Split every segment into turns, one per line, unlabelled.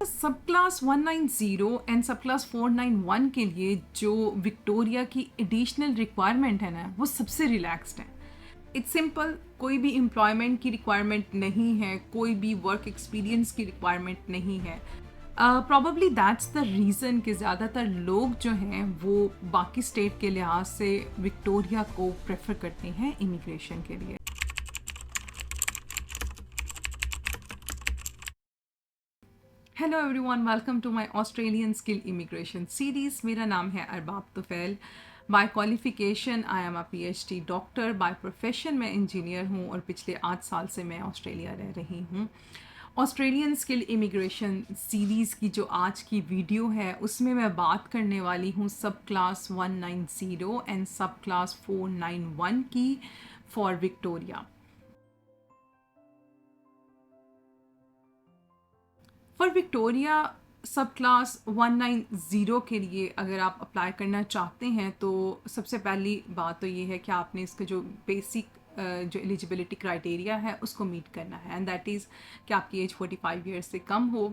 सब class 190 and सब class 491 के लिए जो विक्टोरिया की एडिशनल रिक्वायरमेंट है ना, वो सबसे रिलैक्स्ड है। इट्स सिंपल, कोई भी एम्प्लॉयमेंट की रिक्वायरमेंट नहीं है, कोई भी वर्क एक्सपीरियंस की रिक्वायरमेंट नहीं है। प्रॉबली दैट्स द रीज़न कि ज़्यादातर लोग जो हैं वो बाकी स्टेट के लिहाज से विक्टोरिया को प्रेफर करते हैं इमिग्रेशन के लिए। Hello everyone, welcome to my Australian skill immigration series. मेरा नाम है Arbab Tufail. By qualification I am a PhD doctor, by profession मैं इंजीनियर हूँ और पिछले 8 साल से मैं ऑस्ट्रेलिया रह रही हूँ। ऑस्ट्रेलियन स्किल इमिग्रेशन सीरीज़ की जो आज की वीडियो है उसमें मैं बात करने वाली हूँ सब क्लास 190 एंड सब क्लास 491 की फॉर विक्टोरिया। फॉर विक्टोरिया सब क्लास 190 के लिए अगर आप अप्लाई करना चाहते हैं तो सबसे पहली बात तो ये है कि आपने इसका जो बेसिक जो एलिजिबिलिटी क्राइटेरिया है उसको मीट करना है, एंड दैट इज़ कि आपकी एज 45 ईयर्स से कम हो,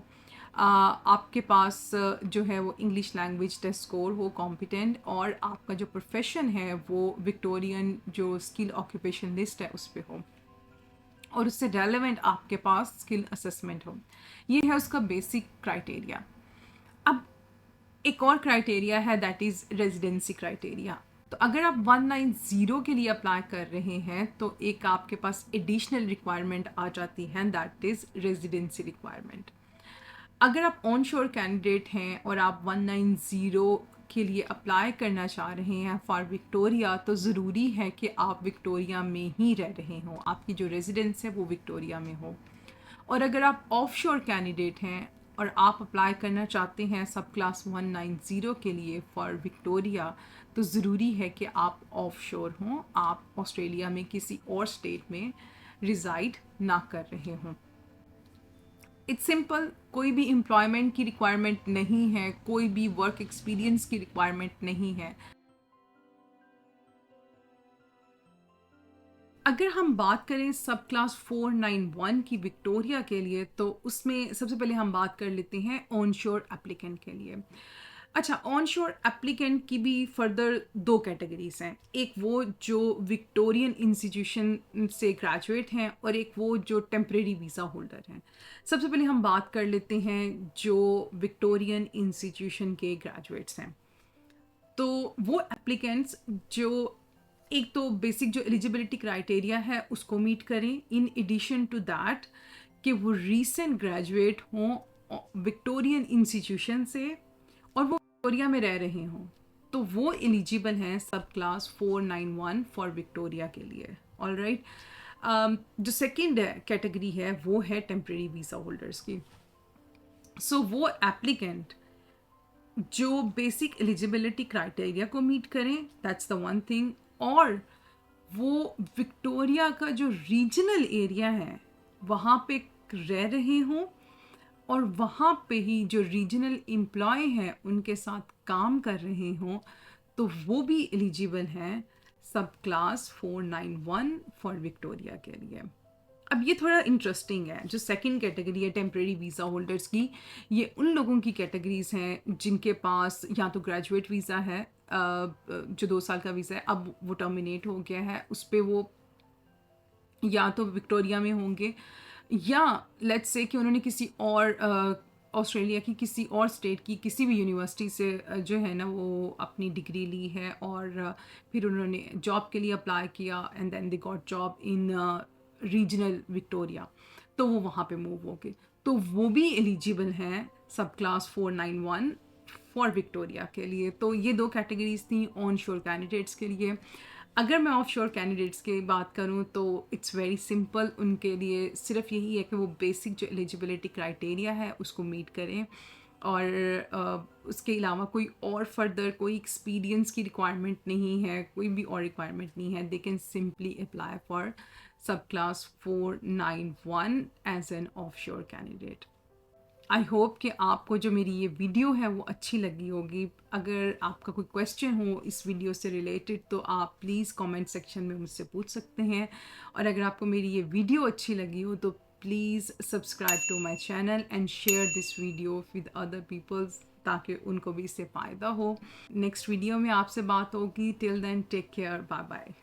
आपके पास जो है वो इंग्लिश लैंग्वेज टेस्ट स्कोर हो कॉम्पिटेंट, और आपका जो प्रोफेशन है वो विक्टोरियन जो स्किल ऑक्यूपेशन लिस्ट है उस पर हो और उससे रेलेवेंट आपके पास स्किल असेसमेंट हो। ये है उसका बेसिक क्राइटेरिया। अब एक और क्राइटेरिया है, दैट इज़ रेजिडेंसी क्राइटेरिया। तो अगर आप 190 के लिए अप्लाई कर रहे हैं तो एक आपके पास एडिशनल रिक्वायरमेंट आ जाती है, दैट इज़ रेजिडेंसी रिक्वायरमेंट। अगर आप ऑन शोर कैंडिडेट हैं और आप 190 के लिए अप्लाई करना चाह रहे हैं फॉर विक्टोरिया, तो ज़रूरी है कि आप विक्टोरिया में ही रह रहे हों, आपकी जो रेजिडेंस है वो विक्टोरिया में हो। और अगर आप ऑफ शोर कैंडिडेट हैं और आप अप्लाई करना चाहते हैं सब क्लास 190 के लिए फॉर विक्टोरिया, तो ज़रूरी है कि आप ऑफ शोर हों, आप ऑस्ट्रेलिया में किसी और स्टेट में रिज़ाइड ना कर रहे हों। इट्स सिंपल, कोई भी एम्प्लॉयमेंट की रिक्वायरमेंट नहीं है, कोई भी वर्क एक्सपीरियंस की रिक्वायरमेंट नहीं है। अगर हम बात करें सब क्लास 491 की विक्टोरिया के लिए, तो उसमें सबसे पहले हम बात कर लेते हैं ऑन शोर एप्लीकेंट के लिए। अच्छा, ऑन शोर एप्लीकेंट की भी फर्दर दो कैटेगरीज हैं, एक वो जो विक्टोरियन इंस्टीट्यूशन से ग्रेजुएट हैं और एक वो जो टेम्परेरी वीज़ा होल्डर हैं। सबसे पहले हम बात कर लेते हैं जो विक्टोरियन इंस्टीट्यूशन के ग्रेजुएट्स हैं। तो वो एप्लीकेंट्स जो एक तो बेसिक जो एलिजिबिलिटी क्राइटेरिया है उसको मीट करें, इन एडिशन टू दैट कि वो रीसेंट ग्रेजुएट हों विक्टोरियन इंस्टीट्यूशन से और वो विक्टोरिया में रह रहे हों, तो वो एलिजिबल हैं सब क्लास 491 फॉर विक्टोरिया के लिए। All right. जो सेकेंड कैटेगरी है वो है टेम्प्रेरी वीज़ा होल्डर्स की। सो वो एप्लीकेंट जो बेसिक एलिजिबिलिटी क्राइटेरिया को मीट करें, दैट्स द वन थिंग, और वो विक्टोरिया का जो रीजनल एरिया है वहाँ पे रह रहे हों और वहाँ पे ही जो रीजनल एम्प्लॉय हैं उनके साथ काम कर रहे हों, तो वो भी एलिजिबल हैं सब क्लास 491 फॉर विक्टोरिया के लिए। अब ये थोड़ा इंटरेस्टिंग है, जो सेकंड कैटेगरी है टेम्प्रेरी वीज़ा होल्डर्स की, ये उन लोगों की कैटेगरीज हैं जिनके पास या तो ग्रेजुएट वीज़ा है, जो 2 साल का वीज़ा है, अब वो टर्मिनेट हो गया है, उस पर वो या तो विक्टोरिया में होंगे या लेट्स से कि उन्होंने किसी और ऑस्ट्रेलिया की किसी और स्टेट की किसी भी यूनिवर्सिटी से जो है ना वो अपनी डिग्री ली है और फिर उन्होंने जॉब के लिए अप्लाई किया and then they got job in regional Victoria, तो वो वहाँ पे मूव हो गए, तो वो भी एलिजिबल हैं सब क्लास 491 फॉर विक्टोरिया के लिए। तो ये दो कैटेगरीज थी ऑन शोर कैंडिडेट्स के लिए। अगर मैं ऑफ शोर कैंडिडेट्स की बात करूं तो इट्स वेरी सिंपल, उनके लिए सिर्फ यही है कि वो बेसिक जो एलिजिबिलिटी क्राइटेरिया है उसको मीट करें और उसके अलावा कोई और फर्दर कोई एक्सपीरियंस की रिक्वायरमेंट नहीं है, कोई भी और रिक्वायरमेंट नहीं है। They can simply apply for सब क्लास 491 एज एन ऑफ शोर कैंडिडेट। आई होप कि आपको जो मेरी ये वीडियो है वो अच्छी लगी होगी। अगर आपका कोई क्वेश्चन हो इस वीडियो से रिलेटेड तो आप प्लीज़ कमेंट सेक्शन में मुझसे पूछ सकते हैं, और अगर आपको मेरी ये वीडियो अच्छी लगी हो तो please subscribe to my channel and share this video with other peoples, ताकि उनको भी इससे फ़ायदा हो। नेक्स्ट वीडियो में आपसे बात होगी। Till then take care, bye bye.